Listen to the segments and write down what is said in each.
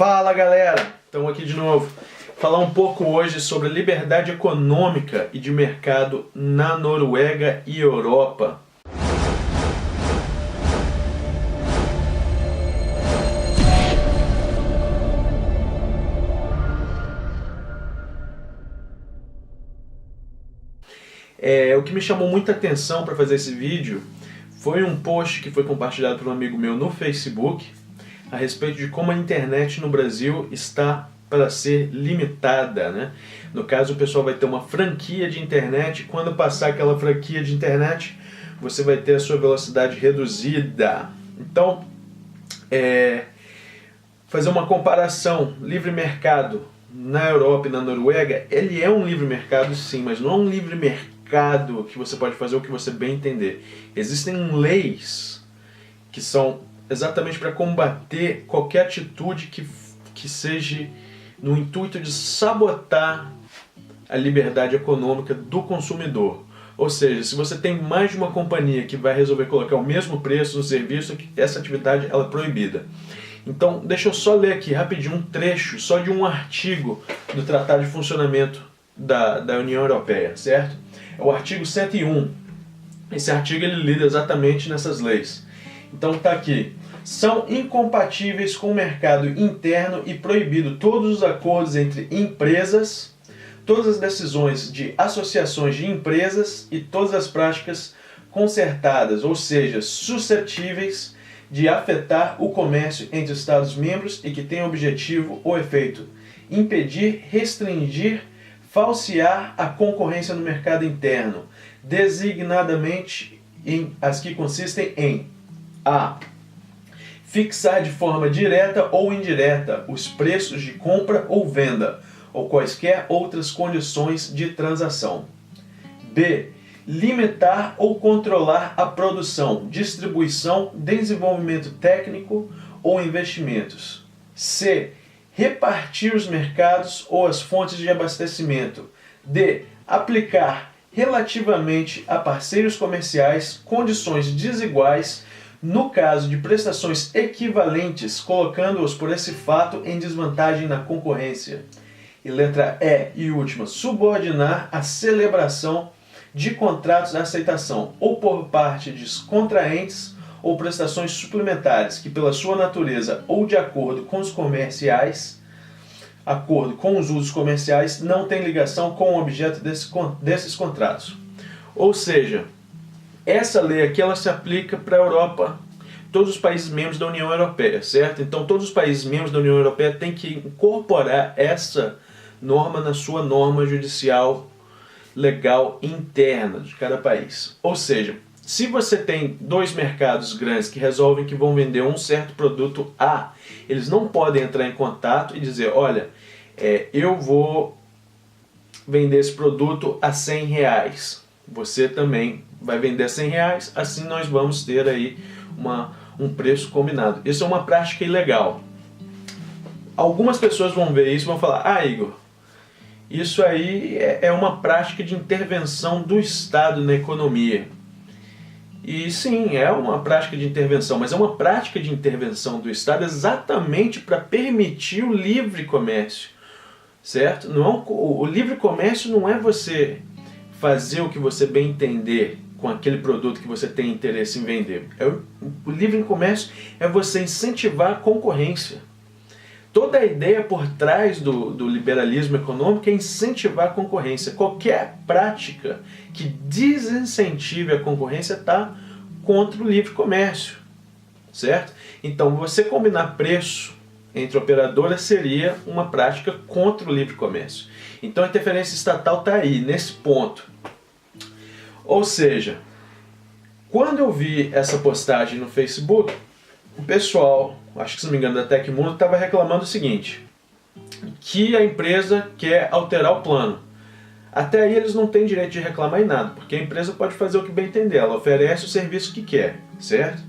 Fala galera, estamos aqui de novo. Falar um pouco hoje sobre liberdade econômica e de mercado na Noruega e Europa. O que me chamou muita atenção para fazer esse vídeo foi um post que foi compartilhado por um amigo meu no Facebook a respeito de como a internet no Brasil está para ser limitada, né? No caso, o pessoal vai ter uma franquia de internet. Quando passar aquela franquia de internet, você vai ter a sua velocidade reduzida. Então, fazer uma comparação, livre mercado na Europa e na Noruega, ele é um livre mercado sim, mas não é um livre mercado que você pode fazer o que você bem entender. Existem leis que são exatamente para combater qualquer atitude que seja no intuito de sabotar a liberdade econômica do consumidor. Ou seja, se você tem mais de uma companhia que vai resolver colocar o mesmo preço no serviço, essa atividade ela é proibida. Então, deixa eu só ler aqui rapidinho um trecho só de um artigo do Tratado de Funcionamento da União Europeia, certo? É o artigo 101. Esse artigo ele lida exatamente nessas leis. Então está aqui. São incompatíveis com o mercado interno e proibido todos os acordos entre empresas, todas as decisões de associações de empresas e todas as práticas concertadas, ou seja, suscetíveis de afetar o comércio entre Estados-membros e que tem objetivo ou efeito impedir, restringir, falsear a concorrência no mercado interno, designadamente as que consistem em a. Fixar de forma direta ou indireta os preços de compra ou venda, ou quaisquer outras condições de transação. B. Limitar ou controlar a produção, distribuição, desenvolvimento técnico ou investimentos. C. Repartir os mercados ou as fontes de abastecimento. D. Aplicar relativamente a parceiros comerciais condições desiguais no caso de prestações equivalentes, colocando-os por esse fato em desvantagem na concorrência. E letra E e última, subordinar a celebração de contratos de aceitação ou por parte de contraentes ou prestações suplementares que pela sua natureza ou de acordo com os usos comerciais não tem ligação com o objeto desses contratos. Ou seja, essa lei aqui ela se aplica para a Europa, todos os países membros da União Europeia, certo? Então todos os países membros da União Europeia têm que incorporar essa norma na sua norma judicial legal interna de cada país. Ou seja, se você tem dois mercados grandes que resolvem que vão vender um certo produto A, eles não podem entrar em contato e dizer, olha, eu vou vender esse produto a R$100. Você também vai vender a R$100, assim nós vamos ter aí um preço combinado. Isso é uma prática ilegal. Algumas pessoas vão ver isso e vão falar, Igor, isso aí é uma prática de intervenção do Estado na economia. E sim, é uma prática de intervenção, mas é uma prática de intervenção do Estado exatamente para permitir o livre comércio, certo? O livre comércio não é você fazer o que você bem entender com aquele produto que você tem interesse em vender. O livre comércio é você incentivar a concorrência. Toda a ideia por trás do liberalismo econômico é incentivar a concorrência. Qualquer prática que desincentive a concorrência está contra o livre comércio, certo? Então, você combinar preço entre operadoras seria uma prática contra o livre comércio. Então, a interferência estatal está aí, nesse ponto. Ou seja, quando eu vi essa postagem no Facebook, o pessoal, acho que se não me engano da Tecmundo, estava reclamando o seguinte, que a empresa quer alterar o plano. Até aí eles não têm direito de reclamar em nada, porque a empresa pode fazer o que bem entender, ela oferece o serviço que quer, certo?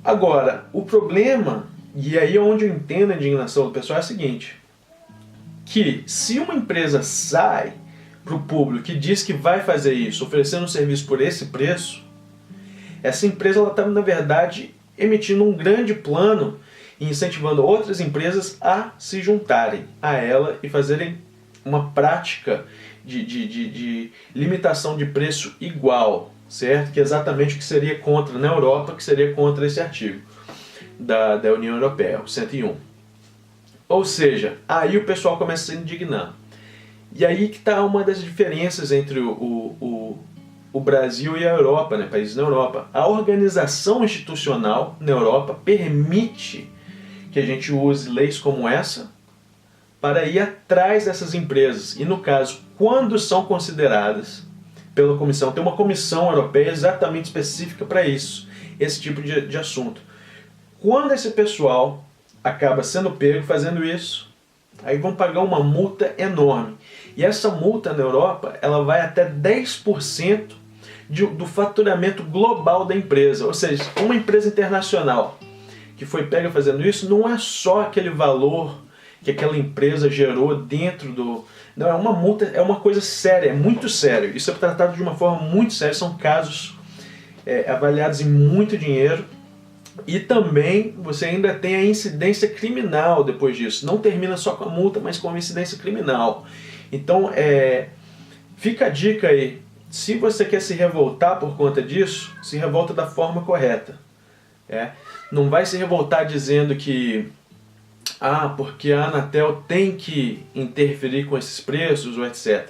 Agora, o problema, e aí é onde eu entendo a indignação do pessoal, é o seguinte, que se uma empresa sai para o público e diz que vai fazer isso, oferecendo um serviço por esse preço, essa empresa está, na verdade, emitindo um grande plano e incentivando outras empresas a se juntarem a ela e fazerem uma prática de limitação de preço igual, certo? Que é exatamente o que seria contra na Europa, que seria contra esse artigo da União Europeia, o 101. Ou seja, aí o pessoal começa a se indignar. E aí que está uma das diferenças entre o Brasil e a Europa, né, países na Europa. A organização institucional na Europa permite que a gente use leis como essa para ir atrás dessas empresas. E no caso, quando são consideradas pela comissão, tem uma comissão europeia exatamente específica para isso, esse tipo de assunto. Quando esse pessoal acaba sendo pego fazendo isso, aí vão pagar uma multa enorme. E essa multa na Europa, ela vai até 10% do faturamento global da empresa. Ou seja, uma empresa internacional que foi pega fazendo isso, não é só aquele valor que aquela empresa gerou dentro do... Não, é uma multa, é uma coisa séria, é muito sério. Isso é tratado de uma forma muito séria, são casos avaliados em muito dinheiro. E também você ainda tem a incidência criminal depois disso. Não termina só com a multa, mas com a incidência criminal. Então, fica a dica aí. Se você quer se revoltar por conta disso, se revolta da forma correta. Não vai se revoltar dizendo que porque a Anatel tem que interferir com esses preços ou etc.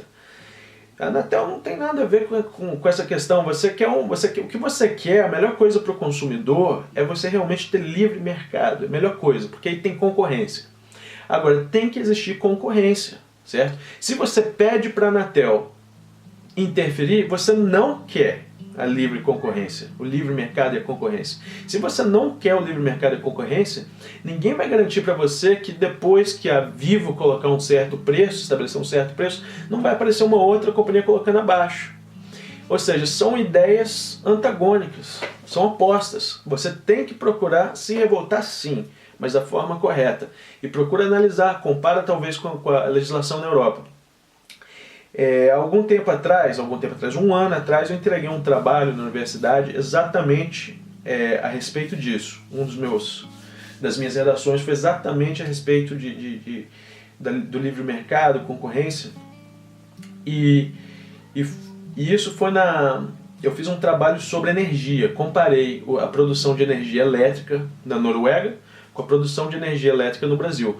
A Anatel não tem nada a ver com essa questão. O que você quer, a melhor coisa para o consumidor é você realmente ter livre mercado. É a melhor coisa, porque aí tem concorrência. Agora, tem que existir concorrência, certo? Se você pede para a Anatel interferir, você não quer a livre concorrência, o livre mercado e a concorrência. Se você não quer o livre mercado e a concorrência, ninguém vai garantir para você que depois que a Vivo colocar um certo preço, estabelecer um certo preço, não vai aparecer uma outra companhia colocando abaixo. Ou seja, são ideias antagônicas, são opostas. Você tem que procurar se revoltar sim, mas da forma correta. E procura analisar, compara talvez com a legislação na Europa. Algum tempo atrás, um ano atrás, eu entreguei um trabalho na universidade exatamente a respeito disso. Das minhas redações foi exatamente a respeito do livre mercado, concorrência. E isso foi eu fiz um trabalho sobre energia. Comparei a produção de energia elétrica na Noruega com a produção de energia elétrica no Brasil.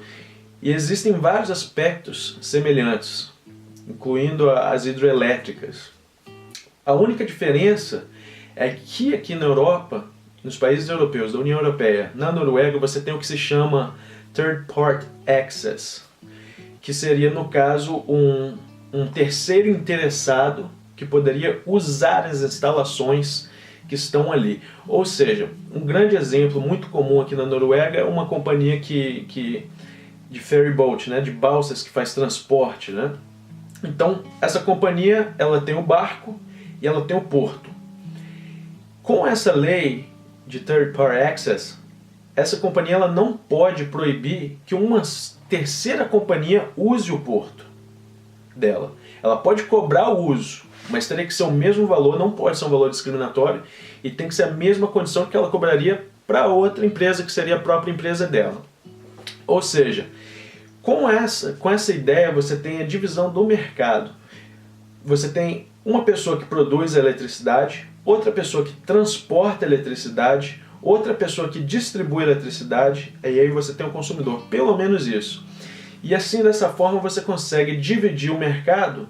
E existem vários aspectos semelhantes, incluindo as hidroelétricas. A única diferença é que aqui na Europa, nos países europeus, da União Europeia, na Noruega, você tem o que se chama Third Party Access, que seria, no caso, um terceiro interessado que poderia usar as instalações que estão ali. Ou seja, um grande exemplo muito comum aqui na Noruega é uma companhia de ferry boat, né, de balsas que faz transporte, né? Então, essa companhia, ela tem o barco e ela tem o porto. Com essa lei de Third Party Access, essa companhia ela não pode proibir que uma terceira companhia use o porto dela. Ela pode cobrar o uso, mas teria que ser o mesmo valor, não pode ser um valor discriminatório, e tem que ser a mesma condição que ela cobraria para outra empresa, que seria a própria empresa dela. Ou seja, com essa ideia, você tem a divisão do mercado. Você tem uma pessoa que produz a eletricidade, outra pessoa que transporta a eletricidade, outra pessoa que distribui a eletricidade, e aí você tem o consumidor. Pelo menos isso. E assim, dessa forma, você consegue dividir o mercado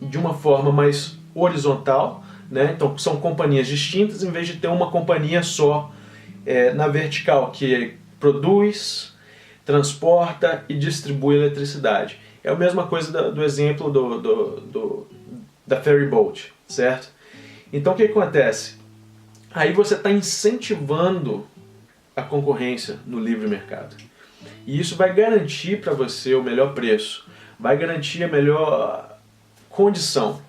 de uma forma mais horizontal, né? Então, são companhias distintas, em vez de ter uma companhia só na vertical, que produz, transporta e distribui eletricidade. É a mesma coisa do exemplo da ferry boat, certo? Então o que acontece? Aí você está incentivando a concorrência no livre mercado. E isso vai garantir para você o melhor preço, vai garantir a melhor condição,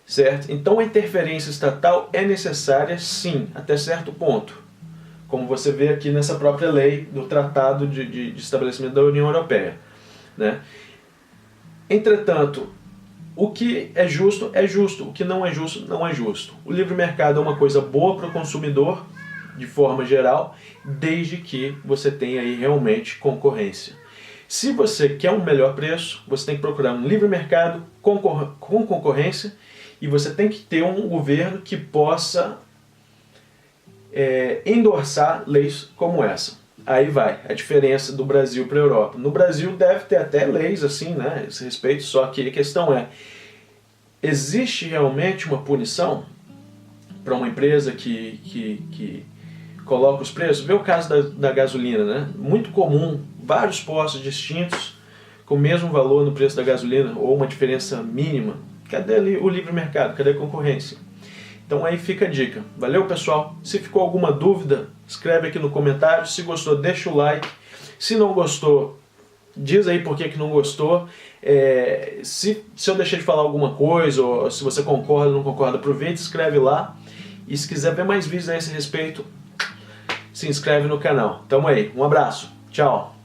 certo? Então a interferência estatal é necessária sim, até certo ponto. Como você vê aqui nessa própria lei do Tratado de Estabelecimento da União Europeia, né? Entretanto, o que é justo, o que não é justo, não é justo. O livre mercado é uma coisa boa para o consumidor, de forma geral, desde que você tenha aí realmente concorrência. Se você quer um melhor preço, você tem que procurar um livre mercado com concorrência, e você tem que ter um governo que possa endossar leis como essa. Aí vai a diferença do Brasil para a Europa. No Brasil deve ter até leis assim, né, a esse respeito, só que a questão é, existe realmente uma punição para uma empresa que coloca os preços? Vê o caso da gasolina, né? Muito comum, vários postos distintos com o mesmo valor no preço da gasolina, ou uma diferença mínima. Cadê ali o livre mercado? Cadê a concorrência? Então aí fica a dica. Valeu, pessoal? Se ficou alguma dúvida, escreve aqui no comentário. Se gostou, deixa o like. Se não gostou, diz aí por que não gostou. Se eu deixei de falar alguma coisa, ou se você concorda ou não concorda, aproveita, escreve lá. E se quiser ver mais vídeos a esse respeito, se inscreve no canal. Tamo aí. Um abraço. Tchau.